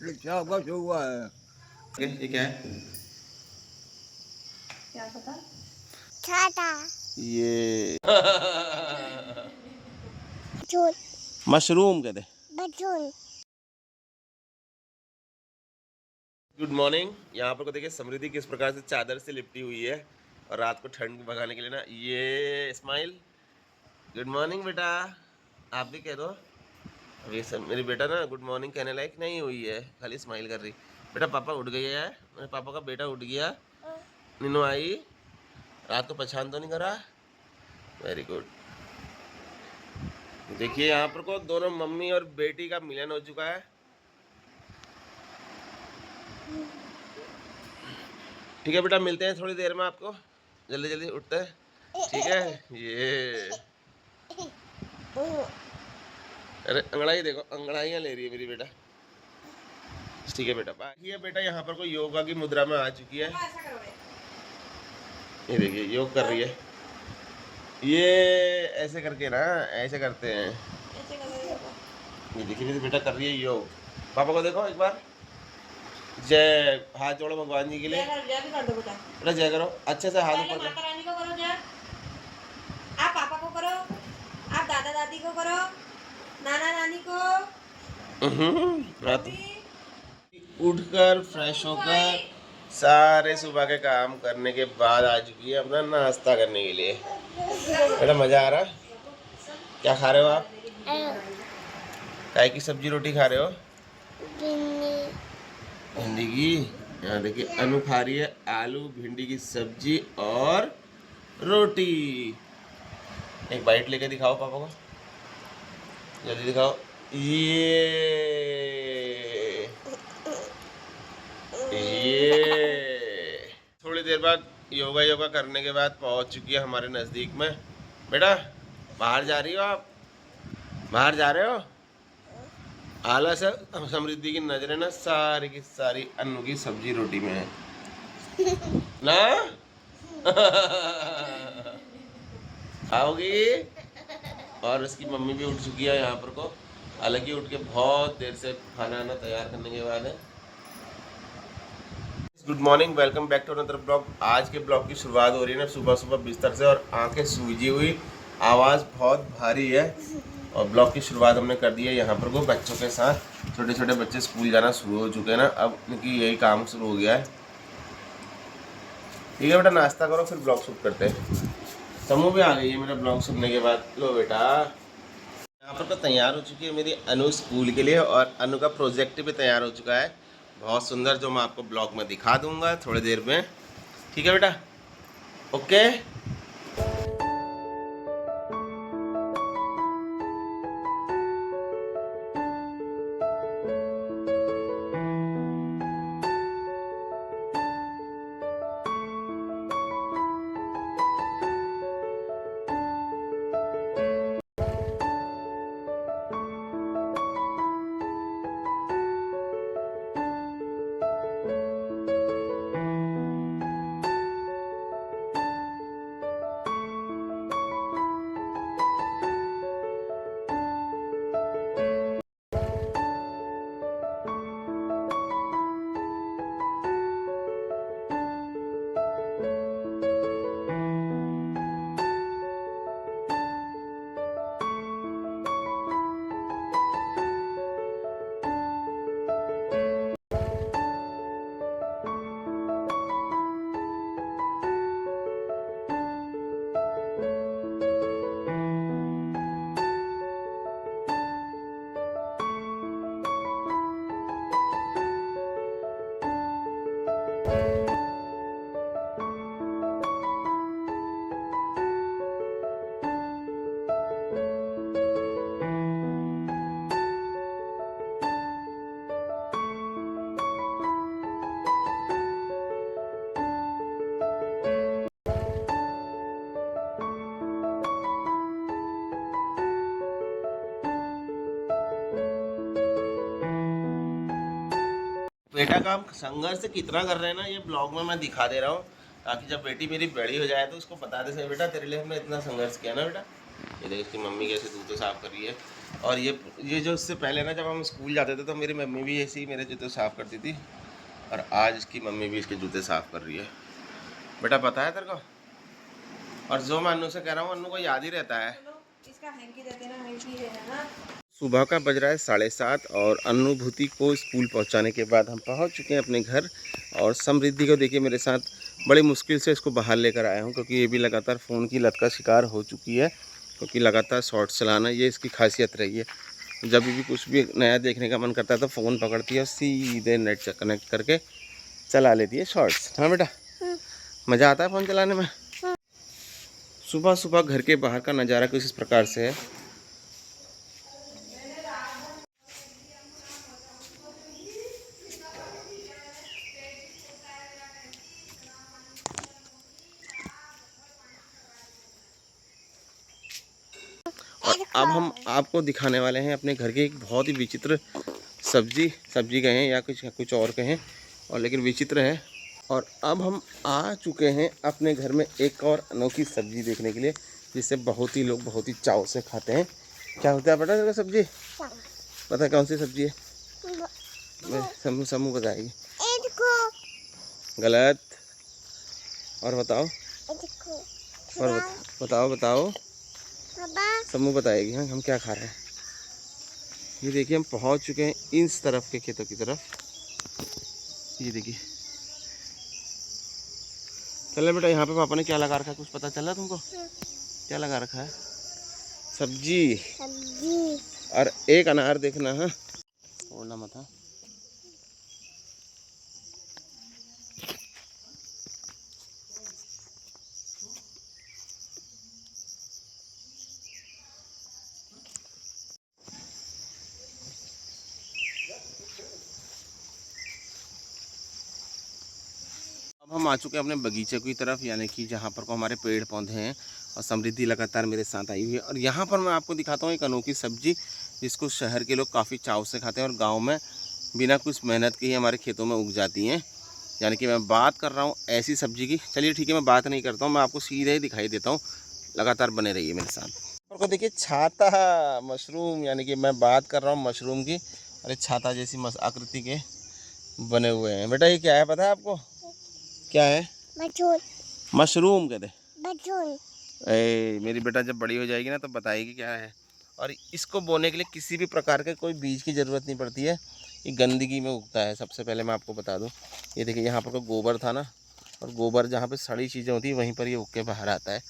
शाबाश हुआ है। ये क्या है? क्या पता। ये झूल मशरूम कहते हैं। झूल गुड मॉर्निंग। यहाँ पर को देखिए समृद्धि किस प्रकार से चादर से लिपटी हुई है और रात को ठंड भगाने के लिए ना ये स्माइल। गुड मॉर्निंग बेटा, आप भी कह दो। अभी सब मेरी बेटा ना गुड मॉर्निंग कहने लायक नहीं हुई है, खाली स्माइल कर रही। बेटा पापा उठ गए है, मेरे पापा का बेटा उठ गया। नीनू आई, रात को परेशान तो नहीं करा। Very good. देखिए यहाँ पर को दोनों मम्मी और बेटी का मिलन हो चुका है। ठीक है बेटा, मिलते हैं थोड़ी देर में आपको, जल्दी जल्दी उठते हैं, ठीक है। ये अरे अंगड़ाई देखो, अंगड़ाइयाँ ले रही है मेरी बेटा। ठीक है बेटा, बाकी है बेटा यहाँ पर कोई योगा की मुद्रा में आ चुकी है। ये देखिए योग कर रही है। ये ऐसे करके ना, ऐसे करते हैं। ये देखिए मेरी बेटा कर रही है योग। पापा को देखो एक बार, जय, हाथ जोड़ो भगवान जी के लिए। जय भी कर दो बेटा। बेटा जय करो, अच्छे से हाथ पहले ऊपर माता रानी को करो जय, आप पापा को करो, आप दादा दादी को करो, नाना नानी को। उठकर फ्रेश होकर सारे सुबह के काम करने के बाद आ चुकी है अपना नाश्ता करने के लिए। बेटा मजा आ रहा? क्या खा रहे हो आप? काय की सब्जी रोटी खा रहे हो? भिंडी की। यहाँ देखिए अनु खा रही है आलू भिंडी की सब्जी और रोटी। एक बाइट लेके दिखाओ पापा को, जल्दी दिखाओ। ये थोड़ी देर बाद योगा करने के बाद पहुंच चुकी है हमारे नज़दीक में। बेटा बाहर जा रही हो आप? बाहर जा रहे हो? आला सर समृद्धि की नजरें ना सारी की सारी अन्नू की सब्जी रोटी में है ना। खाओगी? और उसकी मम्मी भी उठ चुकी है यहाँ पर को, हालांकि उठ के बहुत देर से खाना वाना तैयार करने के बाद है। Good morning, welcome back to another blog. आज के ब्लॉग की शुरुआत हो रही है ना सुबह सुबह बिस्तर से, और आंखें सूजी हुई, आवाज़ बहुत भारी है। और ब्लॉग की शुरुआत हमने कर दी है यहाँ पर को बच्चों के साथ। छोटे छोटे बच्चे स्कूल जाना शुरू हो चुके हैं ना, अब उनकी यही काम शुरू हो गया है। ठीक है बेटा, नाश्ता करो फिर ब्लॉग शूट करते हैं। समूह भी आ गई है मेरा ब्लॉग सुनने के बाद। लो बेटा, यहाँ पर तो तैयार हो चुकी है मेरी अनु स्कूल के लिए, और अनु का प्रोजेक्ट भी तैयार हो चुका है बहुत सुंदर, जो मैं आपको ब्लॉग में दिखा दूंगा थोड़ी देर में। ठीक है बेटा, ओके। बेटा का हम संघर्ष कितना कर रहे हैं ना, ये ब्लॉग में मैं दिखा दे रहा हूँ, ताकि जब बेटी मेरी बड़ी हो जाए तो उसको बता दे सही बेटा तेरे लिए हमने इतना संघर्ष किया ना बेटा। ये देख इसकी मम्मी कैसे दूध साफ कर रही है। और ये जो इससे पहले ना जब हम स्कूल जाते थे तो मेरी मम्मी भी ऐसे ही मेरे जूते साफ़ करती थी, और आज इसकी मम्मी भी इसके जूते साफ़ कर रही है। बेटा पता है तेरे को, और जो मैं अन्नू से कह रहा हूँ अन्नू को याद ही रहता है। इसका हैंकी देते ना, हैंकी है ना। सुबह का बज रहा है 7:30 और अनुभूति को स्कूल पहुंचाने के बाद हम पहुंच चुके हैं अपने घर। और समृद्धि को देखिए मेरे साथ, बड़ी मुश्किल से इसको बाहर लेकर आया हूं क्योंकि ये भी लगातार फ़ोन की लत का शिकार हो चुकी है, क्योंकि लगातार शॉर्ट्स चलाना ये इसकी खासियत रही है। जब भी कुछ भी नया देखने का मन करता है तो फ़ोन पकड़ती है और सीधे नेट से कनेक्ट करके चला लेती है शॉर्ट्स। हाँ बेटा, मज़ा आता है फ़ोन चलाने में। सुबह सुबह घर के बाहर का नज़ारा कुछ इस प्रकार से है। और अब हम आपको दिखाने वाले हैं अपने घर के एक बहुत ही विचित्र सब्जी कहें या कुछ और कहें, और लेकिन विचित्र है। और अब हम आ चुके हैं अपने घर में एक और अनोखी सब्जी देखने के लिए, जिसे बहुत ही लोग बहुत ही चाव से खाते हैं। क्या होता है बेटा इसका सब्जी? पता है कौन सी सब्जी है? समूह बताएगी। गलत। और बताओ, और बताओ समूह बताएगी। हाँ, हम क्या खा रहे हैं। ये देखिए हम पहुंच चुके हैं इस तरफ के खेतों की तरफ। ये देखिए, चलो बेटा यहाँ पे पापा ने क्या लगा रखा है, कुछ पता चला तुमको? क्या लगा रखा है? सब्जी। और एक अनार देखना। हाँ, छोड़ना मत। हाँ, अब हम आ चुके हैं अपने बगीचे की तरफ, यानी कि जहाँ पर को हमारे पेड़ पौधे हैं। और समृद्धि लगातार मेरे साथ आई हुई है। और यहाँ पर मैं आपको दिखाता हूँ एक अनोखी सब्जी, जिसको शहर के लोग काफ़ी चाव से खाते हैं और गाँव में बिना कुछ मेहनत के ही हमारे खेतों में उग जाती हैं। यानी कि मैं बात कर रहा हूँ ऐसी सब्जी की। चलिए ठीक है, मैं बात नहीं करता हूँ, मैं आपको सीधे ही दिखाई देता हूँ। लगातार बने रहिए मेरे साथ। को देखिए छाता मशरूम, यानी कि मैं बात कर रहा हूँ मशरूम की। अरे छाता जैसी आकृति के बने हुए हैं। बेटा ये क्या है पता है आपको? क्या है? मशरूम कहते हैं। मेरी बेटा जब बड़ी हो जाएगी ना तो बताएगी क्या है। और इसको बोने के लिए किसी भी प्रकार के कोई बीज की ज़रूरत नहीं पड़ती है। ये गंदगी में उगता है। सबसे पहले मैं आपको बता दूं, ये देखिए यहाँ पर गोबर था ना, और गोबर जहाँ पे सड़ी चीज़ें होती है वहीं पर ये उग के बाहर आता है।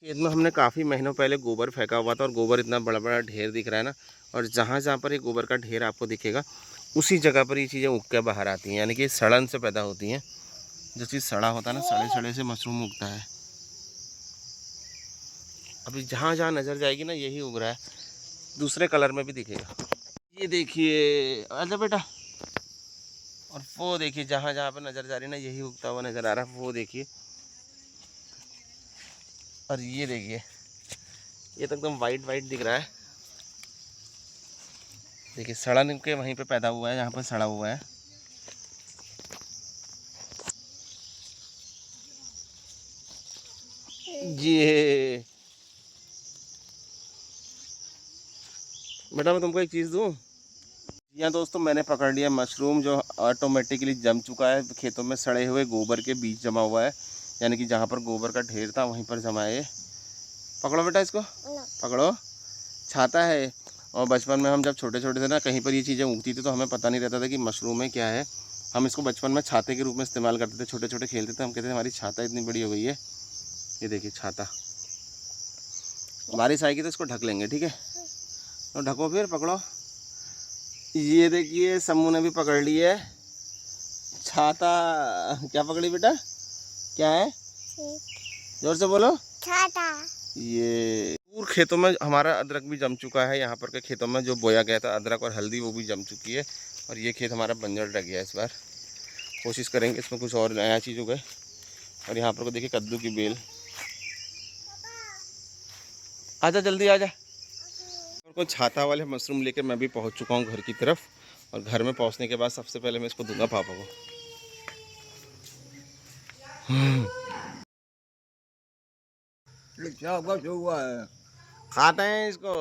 खेत में हमने काफ़ी महीनों पहले गोबर फेंका हुआ था और गोबर इतना बड़ा बड़ा ढेर दिख रहा है ना। और जहाँ जहाँ पर ये गोबर का ढेर आपको दिखेगा उसी जगह पर ये चीज़ें उग के बाहर आती हैं, यानी कि सड़न से पैदा होती हैं। जो चीज़ सड़ा होता है ना, सड़े सड़े से मशरूम उगता है। अभी जहाँ जहाँ नज़र जाएगी ना यही उग रहा है, दूसरे कलर में भी दिखेगा। ये देखिए, आजा बेटा। और वो देखिए जहाँ जहाँ पे नज़र जा रही है ना यही उगता हुआ नज़र आ रहा है, वो देखिए। और ये देखिए, ये तो एकदम वाइट वाइट दिख रहा है। देखिए सड़न के वहीं पे पैदा हुआ है, जहाँ पर सड़ा हुआ है। ये बेटा मैं तुमको एक चीज़ दूँ। यहाँ दोस्तों मैंने पकड़ लिया मशरूम, जो ऑटोमेटिकली जम चुका है। खेतों में सड़े हुए गोबर के बीज जमा हुआ है, यानी कि जहाँ पर गोबर का ढेर था वहीं पर जमा है। पकड़ो बेटा इसको, पकड़ो। छाता है। और बचपन में हम जब छोटे छोटे थे ना, कहीं पर ये चीज़ें उगती थी तो हमें पता नहीं रहता था कि मशरूम है क्या है। हम इसको बचपन में छाते के रूप में इस्तेमाल करते थे, छोटे छोटे खेलते थे। हम कहते थे हमारी छाता इतनी बड़ी हो गई है। ये देखिए छाता, बारिश आएगी तो इसको ढक लेंगे, ठीक है? तो ढको, फिर पकड़ो। ये देखिए सम्मू ने भी पकड़ ली है छाता। क्या पकड़ी बेटा? क्या है? जोर से बोलो। छाता। ये पूरे खेतों में हमारा अदरक भी जम चुका है। यहाँ पर के खेतों में जो बोया गया था अदरक और हल्दी, वो भी जम चुकी है। और ये खेत हमारा बंजर रह गया है। इस बार कोशिश करेंगे इसमें कुछ और नया चीज़ उगे। और यहाँ पर को देखिए कद्दू की बेल। आजा जल्दी आजा। को छाता वाले मशरूम लेकर मैं भी पहुँच चुका हूँ घर की तरफ। और घर में पहुँचने के बाद सबसे पहले मैं इसको दूंगा पापा को। क्या हुआ है? खाते हैं इसको।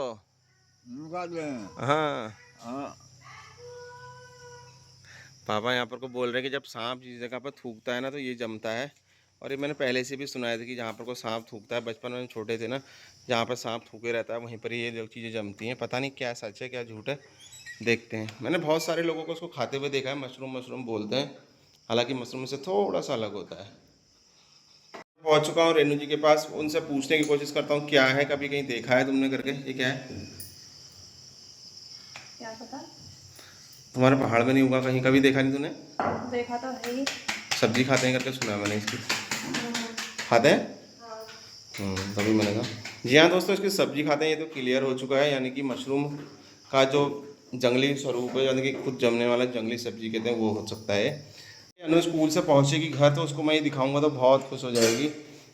लुका दे। हाँ, हाँ पापा यहाँ पर को बोल रहे हैं कि जब सांप जिस जगह पर थूकता है ना तो ये जमता है। और ये मैंने पहले से भी सुना था कि जहाँ पर को सांप थूकता है, बचपन में हम छोटे थे ना, जहाँ पर सांप थूके रहता है वहीं पर ये जो चीज़ें जमती हैं। पता नहीं क्या सच है क्या झूठ है, देखते हैं। मैंने बहुत सारे लोगों को उसको खाते हुए देखा है, मशरूम मशरूम बोलते हैं, हालांकि मशरूम से थोड़ा सा अलग होता है। पहुँच चुका हूँ रेनू जी के पास, उनसे पूछने की कोशिश करता हूँ क्या है, कभी कहीं देखा है तुमने करके, ये क्या है? क्या पता, तुम्हारे पहाड़ में नहीं होगा कहीं, कभी देखा नहीं तूने? देखा तो है ही। सब्जी खाते हैं करके सुना है मैंने इसकी। खाते हैं? हाँ। तभी मैंने कहा। जी हाँ दोस्तों, इसकी सब्जी खाते हैं, ये तो क्लियर हो चुका है। यानी कि मशरूम का जो जंगली स्वरूप है, यानी कि खुद जमने वाला जंगली सब्जी कहते हैं, वो हो सकता है। अनु स्कूल से पहुँचेगी घर तो उसको मैं ये दिखाऊंगा तो बहुत खुश हो जाएगी,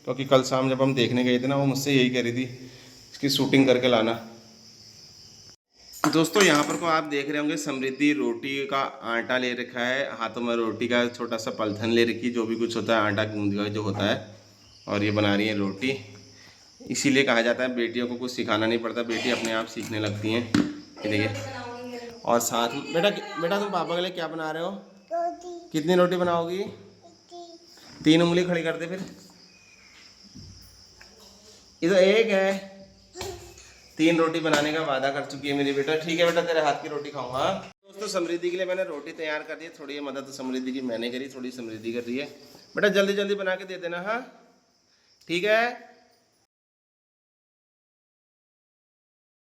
क्योंकि कल शाम जब हम देखने गए थे ना, वो मुझसे यही कह रही थी इसकी शूटिंग करके लाना। दोस्तों यहाँ पर को आप देख रहे होंगे, समृद्धि रोटी का आटा ले रखा है, हाथों में रोटी का छोटा सा पलथन ले रखी, जो भी कुछ होता है आटा गूंद का जो होता है, और ये बना रही है रोटी। इसीलिए कहा जाता है बेटियों को कुछ सिखाना नहीं पड़ता, बेटी अपने आप सीखने लगती हैं। ये देखिए, और साथ में बेटा, बेटा तुम पापा के लिए क्या बना रहे हो? रोटी। कितनी रोटी बनाओगी? 3 उंगली खड़ी कर दे फिर, ये तो एक है। 3 रोटी बनाने का वादा कर चुकी है मेरी बेटा। ठीक है बेटा, तेरे हाथ की रोटी खाऊंगा। दोस्तों समृद्धि के लिए मैंने रोटी तैयार कर दी है, थोड़ी मदद तो समृद्धि की मैंने करी, थोड़ी समृद्धि कर रही है। बेटा जल्दी जल्दी बना के दे देना, हाँ ठीक है।